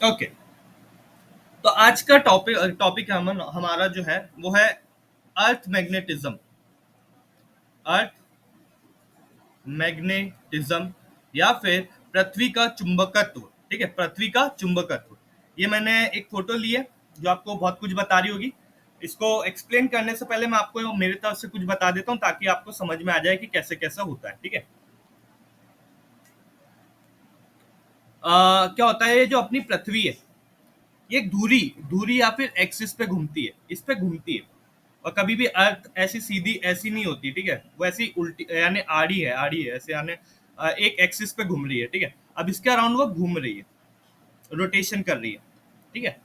Okay. तो आज का टॉपिक टॉपिक हमारा जो है वो है अर्थ मैग्नेटिज्म। अर्थ मैग्नेटिज्म या फिर पृथ्वी का चुंबकत्व। ठीक है, पृथ्वी का चुंबकत्व। ये मैंने एक फोटो ली है जो आपको बहुत कुछ बता रही होगी। इसको एक्सप्लेन करने से पहले मैं आपको मेरी तरफ से कुछ बता देता हूँ ताकि आपको समझ में आ जाए कि कैसे कैसा होता है। ठीक है। क्या होता है, ये जो अपनी पृथ्वी है ये एक धुरी धुरी या फिर एक्सिस पे घूमती है, इस पे घूमती है। और कभी भी अर्थ ऐसी सीधी ऐसी नहीं होती। ठीक है, वो ऐसी उल्टी यानी आड़ी है ऐसे, यानी एक एक्सिस पे घूम रही है। ठीक है, अब इसके अराउंड वो घूम रही है, रोटेशन कर रही है। ठीक है।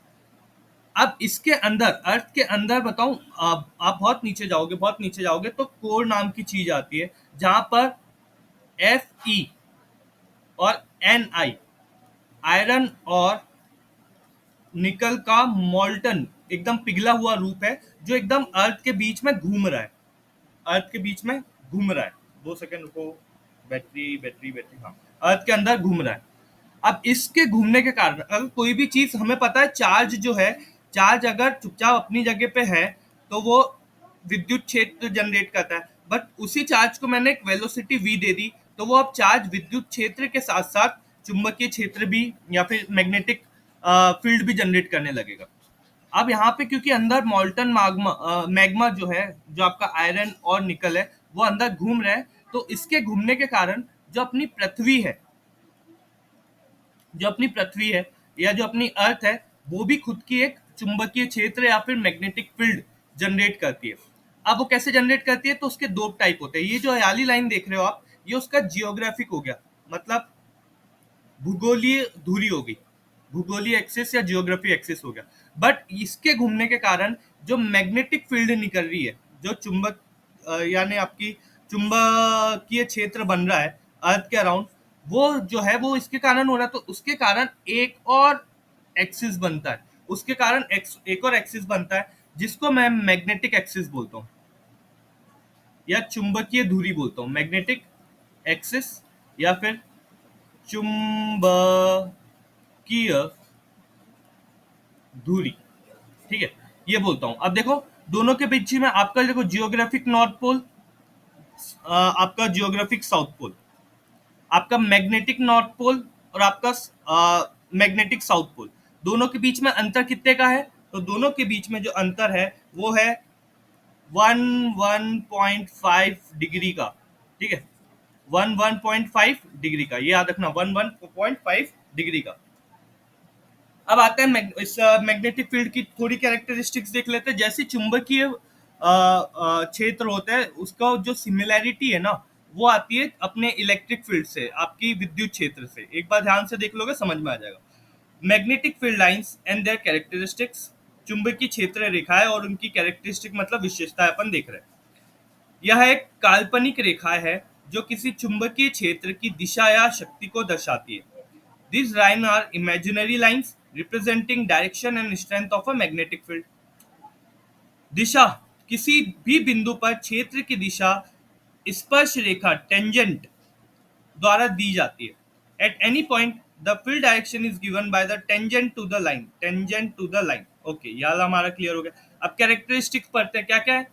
अब इसके अंदर, अर्थ के अंदर बताऊं, आप बहुत नीचे जाओगे, बहुत नीचे जाओगे तो कोर नाम की चीज आती है, जहां पर Fe और Ni आयरन और निकल का मॉल्टन एकदम पिघला हुआ रूप है, जो एकदम अर्थ के बीच में घूम रहा है। अर्थ के बीच में घूम रहा है। 2 सेकंड रुको। बैटरी बैटरी बैटरी, हाँ। अर्थ के अंदर घूम रहा है। अब इसके घूमने के कारण अगर कोई भी चीज, हमें पता है चार्ज जो है, चार्ज अगर चुपचाप अपनी जगह पे है तो वो विद्युत क्षेत्र जनरेट करता है। बट उसी चार्ज को मैंने एक वेलोसिटी v दे दी तो वो अब चार्ज विद्युत क्षेत्र के साथ साथ चुंबकीय क्षेत्र भी या फिर मैग्नेटिक फील्ड भी जनरेट करने लगेगा। अब यहाँ पे क्योंकि अंदर मॉल्टन मैग्मा जो है, जो आपका आयरन और निकल है, वो अंदर घूम रहा है। तो इसके घूमने के कारण जो अपनी पृथ्वी है, जो अपनी पृथ्वी है या जो अपनी अर्थ है, वो भी खुद की एक चुंबकीय क्षेत्र या फिर मैग्नेटिक फील्ड जनरेट करती है। अब वो कैसे जनरेट करती है, तो उसके दो टाइप होते हैं। ये जो हरियाली लाइन देख रहे हो आप, ये उसका जियोग्राफिक हो गया, मतलब भूगोलीय धुरी हो गई, भूगोलीय एक्सिस या जियोग्राफी एक्सिस हो गया। बट इसके घूमने के कारण जो मैग्नेटिक फील्ड निकल रही है, जो चुंबक यानी आपकी चुंबकीय क्षेत्र बन रहा है अर्थ के अराउंड, वो जो है वो इसके कारण हो रहा है। तो उसके कारण एक और एक्सिस बनता है, उसके कारण एक और एक्सिस बनता है, जिसको मैं मैग्नेटिक एक्सिस बोलता हूँ या चुंबकीय धुरी बोलता हूँ। मैग्नेटिक एक्सिस या फिर चुंबकीय धुरी। ठीक है, ये बोलता हूँ। अब देखो, दोनों के बीच में आपका देखो जियोग्राफिक नॉर्थ पोल, आपका जियोग्राफिक साउथ पोल, आपका मैग्नेटिक नॉर्थ पोल और आपका मैग्नेटिक साउथ पोल। दोनों के बीच में अंतर कितने का है, तो दोनों के बीच में जो अंतर है वो है 1.5 डिग्री का। ठीक है, 1.5 डिग्री का, ये याद रखना, 1.5 डिग्री का। अब आते हैं इस मैग्नेटिक फील्ड की थोड़ी कैरेक्टरिस्टिक्स देख लेते हैं। जैसे चुंबकीय क्षेत्र होता है, उसका जो सिमिलैरिटी है ना, वो आती है अपने इलेक्ट्रिक फील्ड से, आपकी विद्युत क्षेत्र से। एक बार ध्यान से देख लोगे समझ में आ जाएगा। Magnetic field lines and there characteristics, चुंबकीय क्षेत्र रेखाएं और उनकी कैरेक्टरिस्टिक मतलब विशेषताएं अपन देख रहे हैं। यह एक काल्पनिक रेखा है जो किसी चुंबकीय क्षेत्र की दिशा या शक्ति को दर्शाती है। These lines are imaginary lines representing direction and strength of a magnetic field. दिशा, किसी भी बिंदु पर क्षेत्र की दिशा स्पर्श रेखा टेंजेंट द्वारा दी जाती है। At any point, the field direction is given by the tangent to the line. Tangent to the line. Okay, यह हमारा क्लियर हो गया। अब कैरेक्टरिस्टिक्स पढ़ते हैं, क्या क्या है।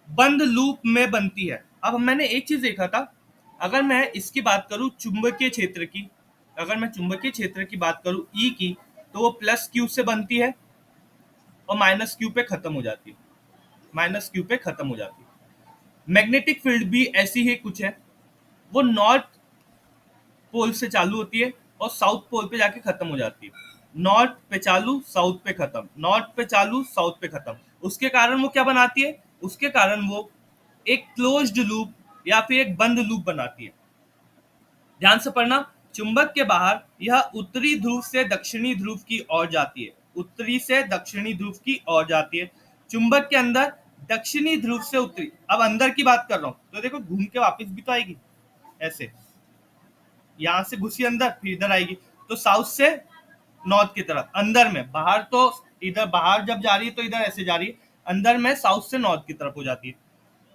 बंद लूप में बनती है। अब मैंने एक चीज देखा था, अगर मैं इसकी बात करूं चुंबकीय क्षेत्र की, अगर मैं चुंबकीय क्षेत्र की बात करूं ई की, तो वो प्लस क्यू से बनती है और माइनस क्यू पे खत्म हो जाती है, माइनस क्यू पे खत्म हो जाती है। मैग्नेटिक फील्ड भी ऐसी ही कुछ है, वो नॉर्थ पोल से चालू होती है और साउथ पोल पे जाके खत्म हो जाती है। नॉर्थ पे चालू, साउथ पे खत्म, नॉर्थ पे चालू, साउथ पे खत्म। उसके कारण वो क्या बनाती है, उसके कारण वो एक क्लोज्ड लूप या फिर एक बंद लूप बनाती है। ध्यान से पढ़ना, चुंबक के बाहर यह उत्तरी ध्रुव से दक्षिणी ध्रुव की ओर जाती है, उत्तरी से दक्षिणी ध्रुव की ओर जाती है। चुंबक के अंदर दक्षिणी ध्रुव से उत्तरी, अब अंदर की बात कर रहा हूं तो देखो घूम के वापस भी तो आएगी ऐसे, यहाँ से घुसी अंदर फिर इधर आएगी। तो साउथ से नॉर्थ की तरफ, अंदर में, बाहर तो इधर, बाहर जब जा रही है तो इधर ऐसे जा रही है, अंदर में साउथ से नॉर्थ की तरफ हो जाती है।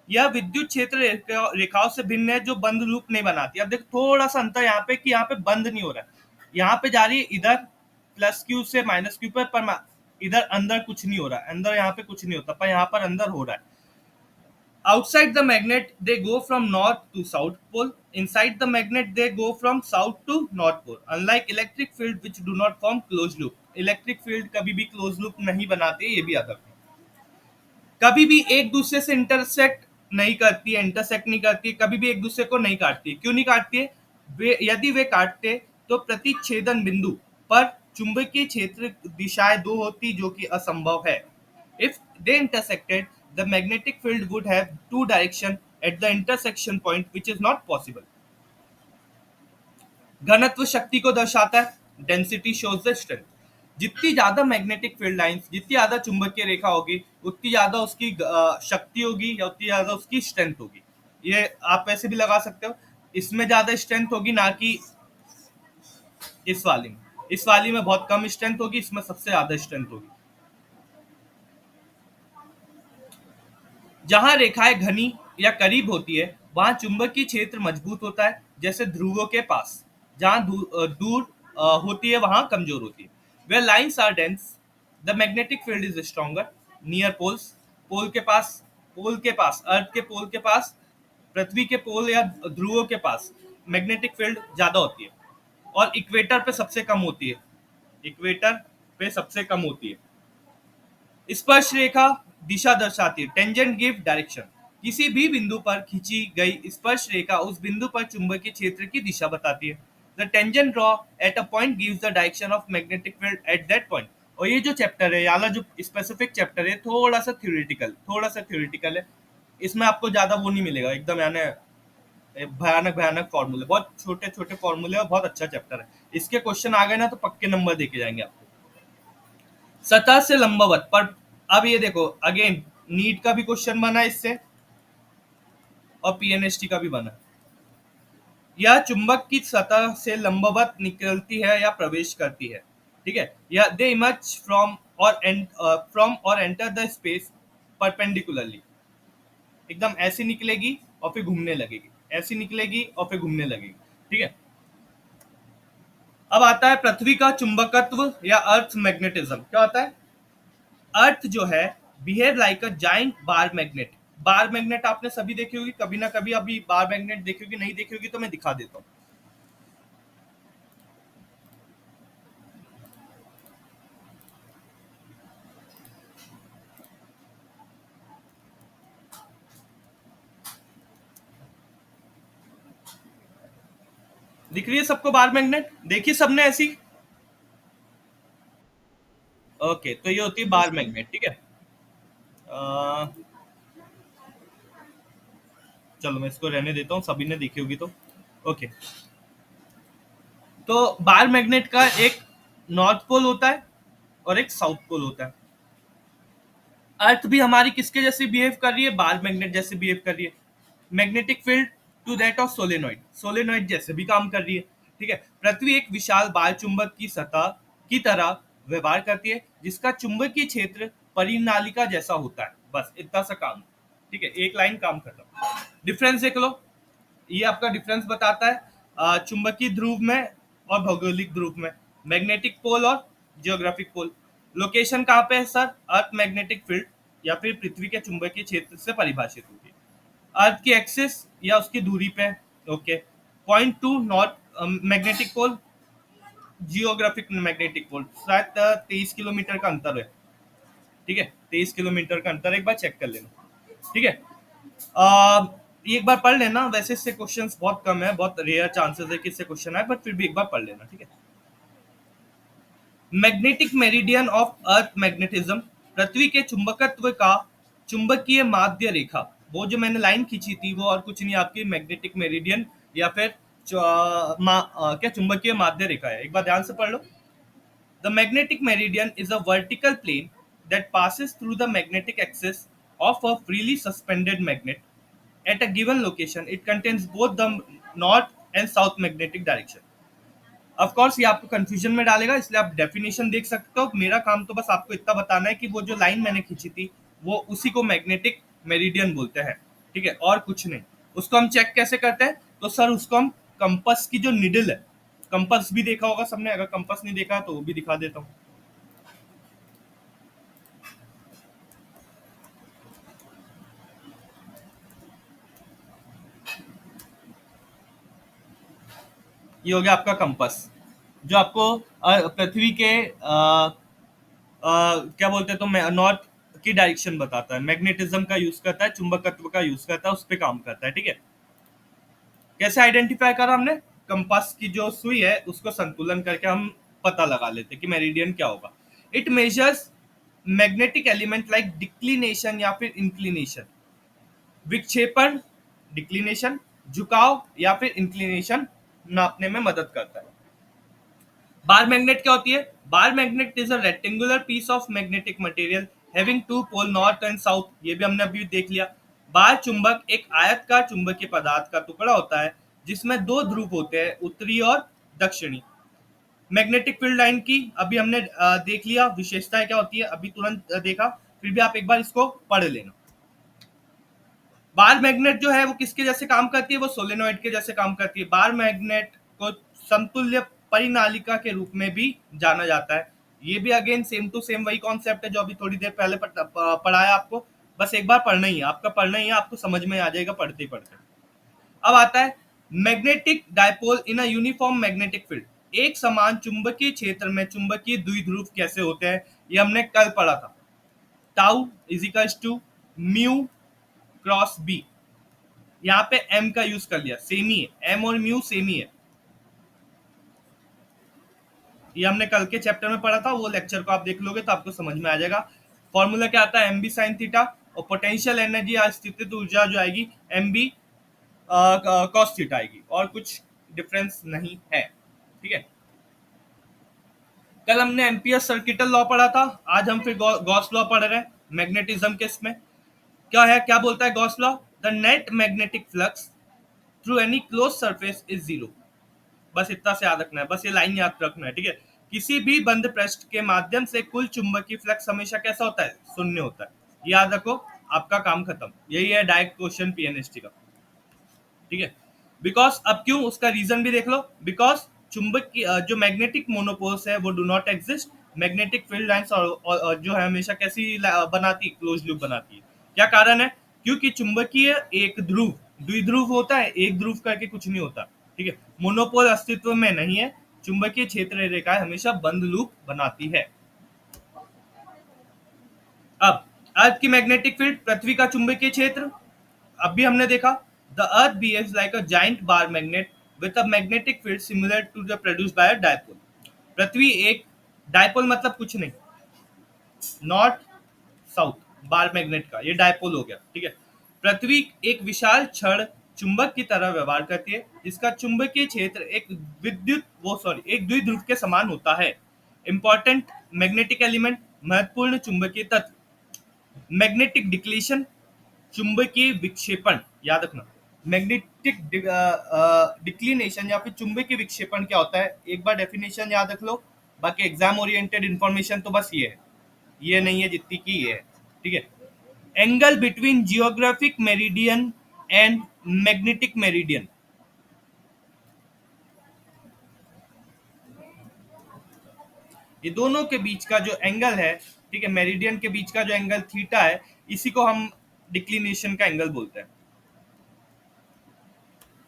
यह विद्युत क्षेत्र रेखाओं से भिन्न है जो बंद लूप नहीं बनाती। अब देखो थोड़ा सा अंतर यहाँ पे कि यहाँ पे बंद नहीं हो रहा है, यहाँ पे जा रही है इधर, प्लस क्यू से माइनस क्यू पर इधर अंदर कुछ नहीं हो रहा है, अंदर यहाँ पे कुछ नहीं होता, पर यहाँ पर अंदर हो रहा है. Outside the magnet, they go from north to south pole. Inside the magnet, they go from south to north pole. Unlike electric field, which do not form closed loop. Electric field कभी भी closed loop नहीं बनाते, ये भी याद रखना. कभी भी एक दूसरे से इंटरसेक्ट नहीं करती है, कभी भी एक दूसरे को नहीं काटती है. क्यों नहीं काटती है? यदि वे काटते तो प्रतिच्छेदन बिंदु पर चुंबकीय क्षेत्र दिशाएं दो होती, जो कि असंभव है. If they intersected, the magnetic field would have two direction at the intersection point, which is not possible. घनत्व शक्ति को दर्शाता है. Density shows the strength. जितनी ज्यादा मैग्नेटिक फील्ड लाइंस, जितनी ज्यादा चुंबकीय रेखा होगी, उतनी ज्यादा उसकी शक्ति होगी या उतनी ज्यादा उसकी स्ट्रेंथ होगी. ये आप वैसे भी लगा सकते हो. इसमें ज्यादा स्ट्रेंथ होगी, ना कि इस वाली में बहुत कम स्ट्रेंथ होगी, इसमें सबसे ज्यादा स्ट्रेंथ होगी. जहां रेखाएं घनी या करीब होती है, वहां चुंबकीय क्षेत्र मजबूत होता है, जैसे ध्रुवों के पास. जहां दूर होती है, वहां कमजोर होती है. वे lines are dense, the magnetic field is stronger near poles. Pole के पास, अर्थ के पोल के पास, पृथ्वी के पोल या ध्रुवों के पास मैग्नेटिक फील्ड ज्यादा होती है. और इक्वेटर पे सबसे कम होती है. इक्वेटर पे सबसे कम होती है. स्पर्श रेखा दिशा दर्शाती है. Tangent give direction. किसी भी बिंदु पर खींची गई स्पर्श रेखा उस बिंदु पर चुंबकीय क्षेत्र की दिशा बताती है. The tangent draw at a point gives the direction of magnetic field at that point. और ये जो चैप्टर है, याला जो स्पेसिफिक चैप्टर है, थोड़ा सा थ्योरेटिकल है. इसमें आपको ज्यादा वो नहीं मिलेगा, एकदम यानी भयानक भयानक फॉर्मूले, बहुत छोटे छोटे फॉर्मूले, और बहुत अच्छा चैप्टर है. इसके क्वेश्चन आ गए ना तो पक्के नंबर देके जाएंगे आपको. सतह से लंबवत पर. अब ये देखो, अगेन नीट का भी क्वेश्चन बना इससे, और पीएनएसटी का भी बना. यह चुंबक की सतह से लंबवत निकलती है या प्रवेश करती है. ठीक है. या दे इमर्ज फ्रॉम और एंटर द स्पेस परपेंडिकुलरली. एकदम ऐसी निकलेगी और फिर घूमने लगेगी, ऐसी निकलेगी और फिर घूमने लगेगी. ठीक है. अब आता है पृथ्वी का चुंबकत्व या अर्थ मैग्नेटिज्म. क्या होता है? अर्थ जो है behave like a giant bar magnet. Bar magnet आपने सभी देखी होगी कभी ना कभी. अभी बार मैग्नेट देखी होगी, नहीं देखी होगी तो मैं दिखा देता हूं. दिख रही है सबको बार मैग्नेट? देखिए सबने ऐसी. ओके, तो ये होती है बार मैग्नेट. ठीक है. चलो मैं इसको रहने देता हूँ, सभी ने देखी होगी तो. ओके. तो बार मैग्नेट का एक नॉर्थ पोल होता है और एक साउथ पोल होता है. अर्थ भी हमारी किसके जैसे बिहेव कर रही है? बार मैग्नेट जैसे बिहेव कर रही है. Magnetic field to that of solenoid जैसे भी काम कर रही है. ठीक है. पृथ्वी एक विशाल बार चुंबक की सतह की तरह व्यवहार करती है, जिसका चुंबकीय क्षेत्र परिनालिका जैसा होता है. बस इतना सा काम. ठीक है, एक लाइन काम खत्म. डिफरेंस देख लो. ये आपका डिफरेंस बताता है चुंबकीय ध्रुव में और भौगोलिक ध्रुव में. मैग्नेटिक पोल और जियोग्राफिक पोल. लोकेशन कहाँ पे है सर? अर्थ मैग्नेटिक फील्ड या फिर पृथ्वी के चुंबकीय क्षेत्र से परिभाषित होती है. अर्थ की एक्सिस या उसकी दूरी पे. Okay. Point to north magnetic pole, geographic magnetic pole. शायद 23 किलोमीटर का अंतर है. ठीक है, 23 किलोमीटर का अंतर. एक बार चेक कर लेना. ठीक है. ये एक बार पढ़ लेना. वैसे इससे क्वेश्चंस बहुत कम है, बहुत रेयर चांसेस है कि इससे क्वेश्चन आए, बट फिर भी एक बार पढ़ लेना. ठीक है. Magnetic meridian of earth magnetism. पृथ्वी के चुंबकत्व का चुंबकीय माध्य रेखा. वो जो मैंने लाइन खींची थी वो और कुछ नहीं, आपकी मैग्नेटिक मेरिडियन या फिर क्या चुंबकीय माध्य रेखा है. एक बार ध्यान से पढ़ लो. The magnetic meridian is a vertical plane that passes through the magnetic axis of a freely suspended magnet at a given location. It contains both the north and south magnetic direction. Of course ये आपको confusion में डालेगा, इसलिए आप definition देख सकते हो. मेरा काम तो बस आपको इतना बताना है कि वो जो लाइन मैंने खींची थी वो उसी को मैग्नेटिक मेरिडियन बोलते हैं. ठीक है, और कुछ नहीं. उसको हम चेक कैसे करते हैं? तो सर उसको हम कंपास की जो निडल है, कंपास भी देखा होगा सबने, अगर कंपास नहीं देखा तो वो भी दिखा देता हूँ। ये हो गया आपका कंपास, जो आपको पृथ्वी के क्या बोलते हैं तो नॉर्थ की डायरेक्शन बताता है, मैग्नेटिज्म का यूज करता है, चुंबकत्व का यूज करता है, उस पर काम करता है। ठीक है, कैसे आइडेंटिफाई करा हमने? कंपास की जो सुई है उसको संतुलन करके हम पता लगा लेते कि मेरिडियन क्या होगा। It measures magnetic element like declination या फिर इंक्लिनेशन, विक्षेपण डिक्लिनेशन, झुकाव या फिर इंक्लिनेशन नापने में मदद करता है। बार मैग्नेट क्या होती है? Bar magnet is a rectangular piece of magnetic material having two pole north and south, ये भी हमने अभी देख लिया। बार चुंबक एक आयतकार चुंबकीय पदार्थ का टुकड़ा होता है जिसमें दो ध्रुव होते हैं, उत्तरी और दक्षिणी। मैग्नेटिक फील्ड लाइन की अभी हमने देख लिया विशेषताएं क्या होती है, अभी तुरंत देखा, फिर भी आप एक बार इसको पढ़ लेना। बार मैग्नेट जो है वो किसके जैसे काम करती है? वो सोलेनोइड के जैसे काम करती है। बार मैग्नेट को समतुल्य परिनालिका के रूप में भी जाना जाता है। ये भी अगेन सेम टू सेम वही कॉन्सेप्ट है जो अभी थोड़ी देर पहले पढ़ाया आपको, बस एक बार पढ़ना ही है, आपका पढ़ना ही है, आपको समझ में आ जाएगा पढ़ते ही पढ़ते। अब आता है magnetic dipole in a uniform magnetic field. एक समान चुंबकीय क्षेत्र में चुंबकीय द्विध्रुव कैसे होते हैं, ये हमने कल पढ़ा था। Tau equals to mu cross B, यहाँ पे एम का यूज कर लिया, सेम ही है, एम और म्यू सेम ही है। ये हमने कल के चैप्टर में पढ़ा था, वो लेक्चर को आप देख लोगे तो आपको समझ में आ जाएगा। फॉर्मूला क्या आता है? एम बी साइन थीटा, और पोटेंशियल एनर्जी या स्थितिज ऊर्जा जो आएगी एम बी कॉस थीटा आएगी, और कुछ डिफरेंस नहीं है। ठीक है, कल हमने एम्पियर सर्किटल लॉ पढ़ा था, आज हम फिर गॉस लॉ पढ़ रहे हैं मैग्नेटिज्म के। इसमें क्या है, क्या बोलता है Gauss law? The net magnetic flux through any close surface is zero. बस इतना से याद रखना है, बस ये लाइन याद रखना है। ठीक है, किसी भी बंद पृष्ठ के माध्यम से कुल चुंबकीय फ्लक्स हमेशा कैसा होता है? शून्य होता है। याद रखो, आपका काम खत्म। यही है डायरेक्ट क्वेश्चन पीएनएसटी का। ठीक है, बिकॉज अब क्यों, उसका रीजन भी देख लो। बिकॉज चुंबक की जो मैग्नेटिक मोनोपोल्स है वो do not exist. Magnetic field lines और जो है हमेशा कैसी बनाती? क्लोज लूप बनाती है। क्या कारण है? क्योंकि चुंबकीय एक ध्रुव द्विध्रुव होता है, एक ध्रुव करके कुछ नहीं होता। ठीक है, मोनोपोल अस्तित्व में नहीं है। चुंबकीय क्षेत्र रेखाएं हमेशा बंद लूप बनाती है। अब अर्थ की मैग्नेटिक फील्ड, पृथ्वी का चुंबकीय क्षेत्र, अब भी हमने देखा। The earth behaves like a giant bar magnet with a magnetic field similar to the produced by a dipole. पृथ्वी एक डायपोल मतलब कुछ नहीं, नॉर्थ साउथ बार मैग्नेट का ये डायपोल हो गया। ठीक है, पृथ्वी एक विशाल क्षण चुंबक की तरह व्यवहार करती है जिसका चुंबकीय क्षेत्र एक द्विध्रुव के समान होता है। इंपॉर्टेंट मैग्नेटिक एलिमेंट, महत्वपूर्ण चुंबकीय तत्व। मैग्नेटिक डिक्लेशन, चुंबकीय विक्षेपण, याद रखना। मैग्नेटिक डिक्लिनेशन या फिर चुंबकीय विक्षेपण क्या होता है, एक बार डेफिनेशन याद रख लो। बाकी एग्जाम ओरिएंटेड इंफॉर्मेशन तो बस ये है, ये नहीं है जितनी की ये है। ठीक है, angle between geographic meridian and magnetic meridian, ये दोनों के बीच का जो एंगल है, ठीक है, मेरिडियन के बीच का जो एंगल थीटा है, इसी को हम डिक्लिनेशन का एंगल बोलते हैं।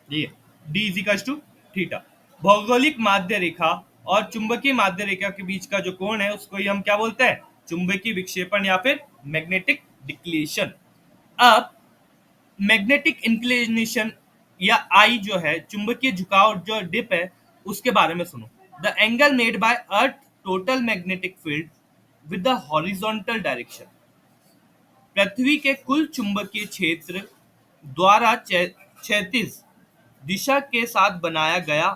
ये डी इजिकल्स टू थीटा। भौगोलिक माध्य रेखा और चुंबकीय माध्य रेखा के बीच का जो कोण है उसको ही हम क्या बोलते हैं? चुंबकीय विक्षेपण या फिर मैग्नेटिक डिक्लेशन। अब मैग्नेटिक इंक्लिनेशन या आई जो है, चुंबकीय झुकाव जो डिप है, उसके बारे में सुनो। The angle made by earth total magnetic field with the horizontal direction. पृथ्वी के कुल चुंबकीय क्षेत्र द्वारा क्षैतिज दिशा के साथ बनाया गया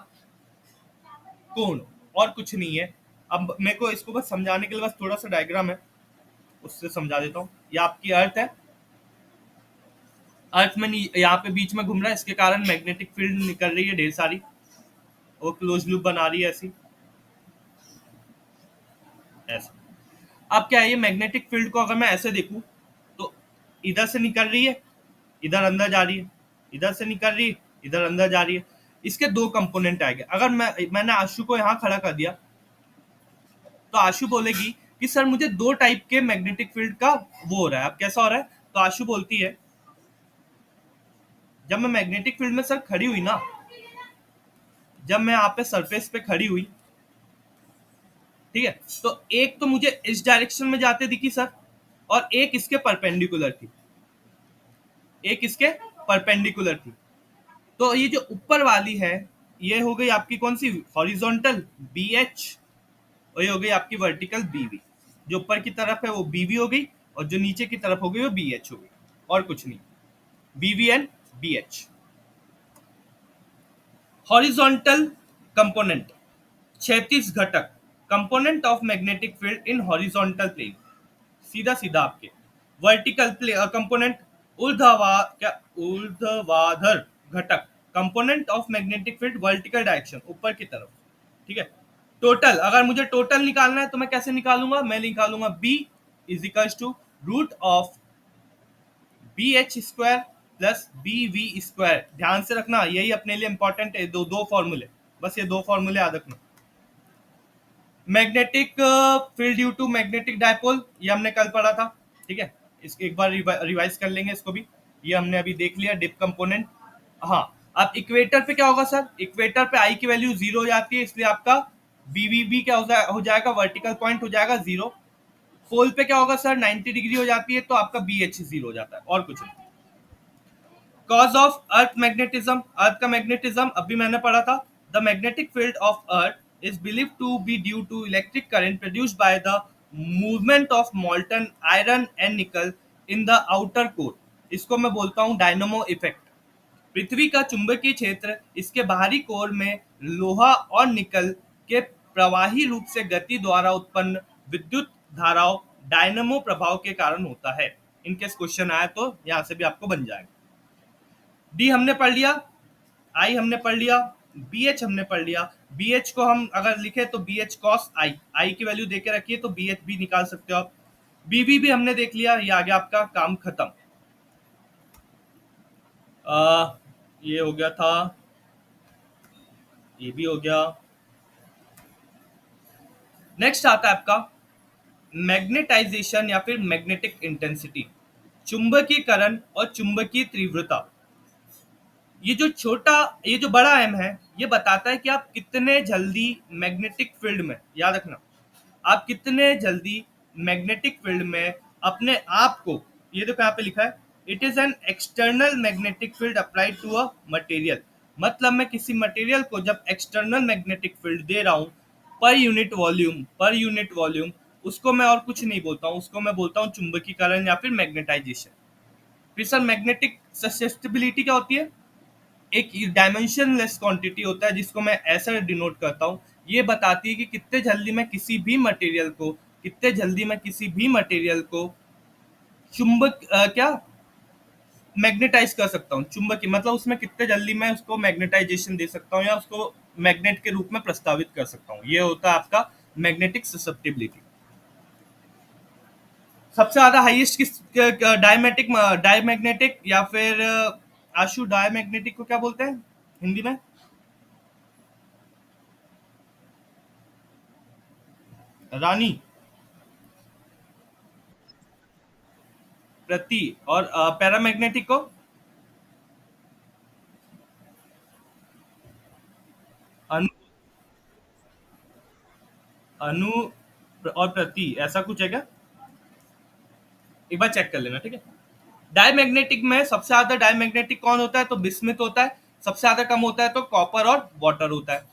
कोण, और कुछ नहीं है। अब मेरे को इसको बस समझाने के लिए बस थोड़ा सा डायग्राम है, उससे समझा देता हूँ। ये आपकी अर्थ है, अर्थ में यहाँ पे बीच में घूम रहा है, इसके कारण मैग्नेटिक फील्ड निकल रही है ढेर सारी, और क्लोज लूप बना रही है ऐसी, ऐसा। अब क्या है, ये मैग्नेटिक फील्ड को अगर मैं ऐसे देखूं तो इधर से निकल रही है, इधर अंदर जा रही है, इधर से निकल रही है, इधर अंदर जा रही है। इसके दो कंपोनेंट आएंगे। अगर मैंने आशु को यहाँ खड़ा कर दिया तो आशु बोलेगी कि सर मुझे दो टाइप के मैग्नेटिक फील्ड का वो हो रहा है। अब कैसा हो रहा है? तो आशु बोलती है जब मैं मैग्नेटिक फील्ड में सर खड़ी हुई ना, जब मैं यहाँ पे सरफेस पे खड़ी हुई, ठीक है, तो एक तो मुझे इस डायरेक्शन में जाते दिखी सर, और एक इसके परपेंडिकुलर थी, एक इसके परपेंडिकुलर थी। तो ये जो ऊपर वाली है ये हो गई आपकी कौन सी? हॉरिजॉन्टल बी एच, और ये हो गई आपकी वर्टिकल बी वी। जो ऊपर की तरफ है वो बी वी हो गई, और जो नीचे की तरफ हो गई वो बी एच हो गई, और कुछ नहीं। B V and B H. Horizontal component, क्षैतिज घटक, component of magnetic field in horizontal plane, सीधा सीधा आपके। वर्टिकल कंपोनेंट, ऊर्ध्वाधर घटक, component of magnetic field vertical direction, ऊपर की तरफ, ठीक है। टोटल, अगर मुझे टोटल निकालना है तो मैं कैसे निकालूंगा? मैं निकालूंगा B is equal to root of B H square plus B V square. ध्यान से रखना, यही अपने लिए इंपॉर्टेंट है, दो फॉर्मूले, बस ये दो फॉर्मूले याद रखना। Magnetic field due to magnetic dipole, ये हमने कल पढ़ा था, ठीक है। इसको एक बार रिवाइज कर लेंगे इसको भी, ये हमने अभी देख लिया डिप कंपोनेंट। हाँ, अब इक्वेटर पे क्या होगा सर? इक्वेटर पे आई की वैल्यू 0 हो जाती है, इसलिए आपका बीवीबी क्या हो जाएगा? वर्टिकल पॉइंट हो जाएगा 0। पोल पे क्या होगा सर? 90 डिग्री हो जाती है, तो आपका बी एच 0 हो जाता है, और कुछ नहीं। Cause of earth magnetism, earth का मैग्नेटिज्म अभी मैंने पढ़ा था। The magnetic field of earth is believe to be due to electric current produced by the movement of molten iron and nickel in the outer core. इसको मैं बोलता हूँ dynamo effect. पृथ्वी का चुंबकीय क्षेत्र इसके बाहरी कोर में लोहा और निकल के प्रवाही रूप से गति द्वारा उत्पन्न विद्युत धाराओं डायनामो प्रभाव के कारण होता है। इनकेस क्वेश्चन आया तो यहाँ से भी आपको बन जाएगा। डी हमने पढ़ लिया, आई हमने पढ़ लिया, बी एच हमने पढ़ लिया। बी एच को हम अगर लिखे तो बी एच कॉस आई, आई की वैल्यू देके रखिए तो बी एच भी निकाल सकते हो आप। बीवी भी हमने देख लिया, ये आ गया आपका काम खत्म। ये हो गया था, ये भी हो गया। नेक्स्ट आता है आपका मैग्नेटाइजेशन या फिर मैग्नेटिक इंटेंसिटी, चुंबकीकरण और चुंबकीय तीव्रता। ये जो बड़ा एम है, ये बताता है कि आप कितने जल्दी मैग्नेटिक फील्ड में, याद रखना, आप कितने जल्दी मैग्नेटिक फील्ड में अपने आप को, ये देखो यहाँ पे लिखा है it is an external magnetic field applied to a material. मतलब मैं किसी मटेरियल को जब एक्सटर्नल मैग्नेटिक फील्ड दे रहा हूँ पर यूनिट वॉल्यूम, उसको मैं और कुछ नहीं बोलता हूँ, उसको मैं बोलता हूँ चुंबकीकरण या फिर मैग्नेटाइजेशन। फिर सर मैग्नेटिक ससेप्टिबिलिटी क्या होती है? एक डायमेंशनलेस क्वांटिटी होता है जिसको मैं ऐसा डिनोट करता हूँ। ये बताती है कि कितने जल्दी मैं किसी भी मटेरियल को चुंबक क्या मैग्नेटाइज कर सकता हूँ। चुंबकी मतलब उसमें कितने जल्दी मैं उसको मैग्नेटाइजेशन दे सकता हूँ या उसको मैग्नेट के रूप में प्रस्तावित कर सकता हूँ। ये होता है आपका मैग्नेटिक ससेप्टिबिलिटी। सबसे ज्यादा हाईएस्ट किस डायमैग्नेटिक या फिर आशु डायमैग्नेटिक को क्या बोलते हैं हिंदी में? रानी, प्रति, और पैरामैग्नेटिक को अनु, अनु और प्रति, ऐसा कुछ है क्या? एक बार चेक कर लेना, ठीक है। डायमैग्नेटिक में सबसे ज्यादा डायमैग्नेटिक कौन होता है? तो बिस्मिथ होता है। सबसे ज्यादा कम होता है तो कॉपर और वाटर होता है।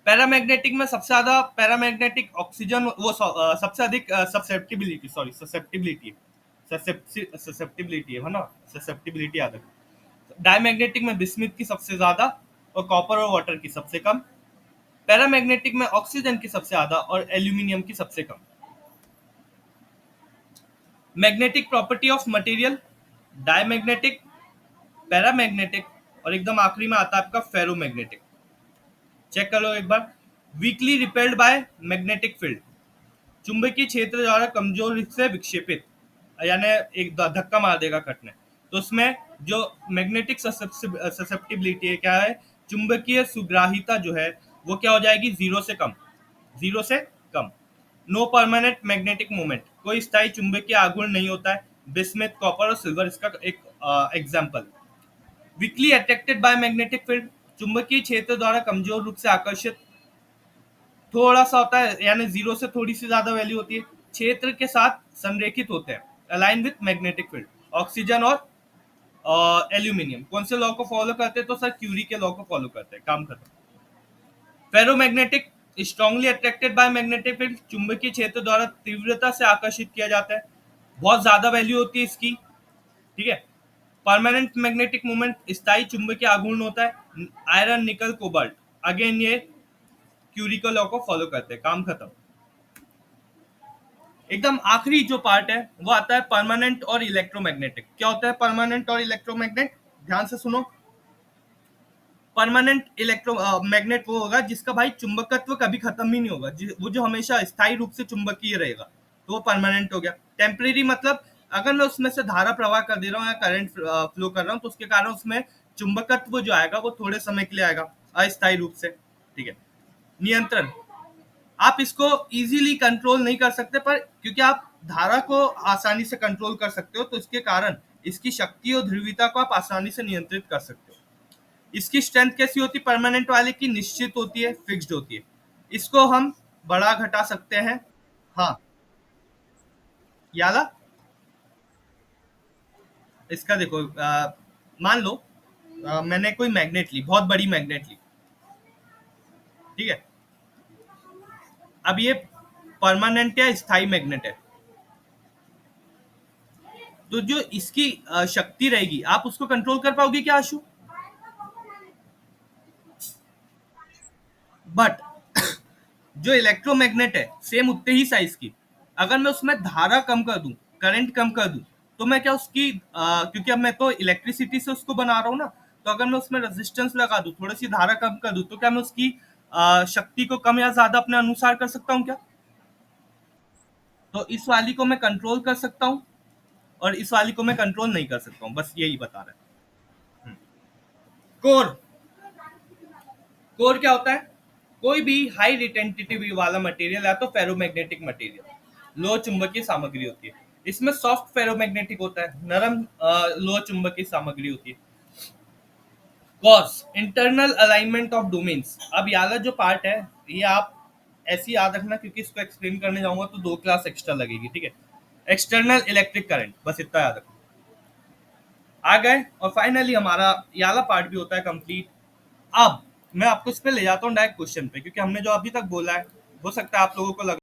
पैरामैग्नेटिक में सबसे ज्यादा पैरामैग्नेटिक ऑक्सीजन, वो सबसे अधिक ससेप्टिबिलिटी, सॉरी ससेप्टिबिलिटी, ससेप्टिबिलिटी है ना, ससेप्टिबिलिटी याद रखो। डायमैग्नेटिक में बिस्मिथ की सबसे ज्यादा और कॉपर और वाटर की सबसे कम। पैरामैग्नेटिक में ऑक्सीजन की सबसे ज्यादा और एल्यूमिनियम की सबसे कम। Magnetic property of material, diamagnetic, paramagnetic, और एकदम आखिरी में आता है आपका फेरोमैग्नेटिक। चेक कर लो एक बार। Weakly repelled by magnetic field, चुंबकीय क्षेत्र द्वारा कमजोर से विक्षेपित, यानी एक धक्का मार देगा कटने। तो उसमें जो मैग्नेटिक ससेप्टिबिलिटी है क्या है चुंबकीय सुग्राहिता जो है वो क्या हो जाएगी, जीरो से कम, जीरो से कम। नो परमानेंट मैग्नेटिक मोमेंट, कोई स्थायी चुंबकीय आघूर्ण नहीं होता है। बिस्मिथ, कॉपर और सिल्वर इसका एक example. Weekly attracted by magnetic field, चुंबकीय क्षेत्र द्वारा कमजोर रूप से आकर्षित, थोड़ा सा होता है, यानी जीरो से थोड़ी सी ज्यादा वैल्यू होती है। क्षेत्र के साथ संरेखित होते हैं, align with magnetic field. Oxygen और एल्यूमिनियम कौन से लॉ को फॉलो करते हैं, तो सर क्यूरी के लॉ को फॉलो करते हैं, काम खत्म। Ferromagnetic, strongly attracted by magnetic field, चुंबकीय क्षेत्र द्वारा तीव्रता से आकर्षित किया जाता है, बहुत ज्यादा वैल्यू होती है इसकी, ठीक है। परमानेंट मैग्नेटिक मोमेंट, स्थायी चुंबकीय आघूर्ण होता है, आयरन, निकल, कोबाल्ट, अगेन ये क्यूरी का लॉ को फॉलो करते हैं, काम खत्म। एकदम आखिरी जो पार्ट है वो आता है परमानेंट और इलेक्ट्रोमैग्नेटिक। क्या होता है परमानेंट और इलेक्ट्रोमैग्नेट, ध्यान से सुनो। परमानेंट इलेक्ट्रो मैग्नेट वो होगा जिसका भाई चुंबकत्व कभी खत्म ही नहीं होगा, वो जो हमेशा स्थायी रूप से चुंबकीय रहेगा, तो वो परमानेंट हो गया। टेम्परेरी मतलब अगर मैं उसमें से धारा प्रवाह कर दे रहा हूँ या करंट फ्लो कर रहा हूँ तो उसके कारण उसमें चुंबकत्व जो आएगा वो थोड़े समय के लिए आएगा, अस्थायी रूप से, ठीक है। नियंत्रण, आप इसको इजीली कंट्रोल नहीं कर सकते, पर क्योंकि आप धारा को आसानी से कंट्रोल कर सकते हो तो इसके कारण इसकी शक्ति और ध्रुवीयता को आप आसानी से नियंत्रित कर सकते हो। इसकी स्ट्रेंथ कैसी होती है, परमानेंट वाले की निश्चित होती है, फिक्स्ड होती है। इसको हम बढ़ा घटा सकते हैं। हाँ, याला इसका देखो, मान लो मैंने कोई मैग्नेट ली, बहुत बड़ी मैग्नेट ली, ठीक है। अब ये परमानेंट या स्थायी मैग्नेट है, तो जो इसकी शक्ति रहेगी आप उसको कंट्रोल कर पाओगे क्या आशु? बट जो इलेक्ट्रोमैग्नेट है सेम उतने ही साइज की, अगर मैं उसमें धारा कम कर दूं, करंट कम कर दूं, तो मैं क्या उसकी क्योंकि अब मैं तो इलेक्ट्रिसिटी से उसको बना रहा हूँ ना, तो अगर मैं उसमें रेजिस्टेंस लगा दूं, थोड़ी सी धारा कम कर दूं, तो क्या मैं उसकी शक्ति को कम या ज्यादा अपने अनुसार कर सकता हूँ क्या? तो इस वाली को मैं कंट्रोल कर सकता हूँ और इस वाली को मैं कंट्रोल नहीं कर सकता हूँ, बस यही बता रहा है। कोर, कोर क्या होता है, कोई भी हाई रिटेंटिविटी वाला मटेरियल या तो फेरोमैग्नेटिक मटेरियल, लो चुंबकीय सामग्री होती है। इसमें सॉफ्ट फेरोमैग्नेटिक होता है, नरम लो चुंबकीय सामग्री होती है। Cos, internal alignment of domains. अब ये वाला जो पार्ट है ये आप ऐसे ही याद रखना, क्योंकि इसको एक्सप्लेन करने जाऊंगा तो 2 क्लास एक्स्ट्रा लगेगी, ठीक है। एक्सटर्नल इलेक्ट्रिक करंट, बस इतना याद रखना। आ गए, और फाइनली हमारा ये वाला पार्ट भी होता है कंप्लीट। अब मैं आपको इस पे ले जाता हूँ डायरेक्ट क्वेश्चन पे, क्योंकि हमने जो अभी तक बोला है हो सकता है आप लोगों को लग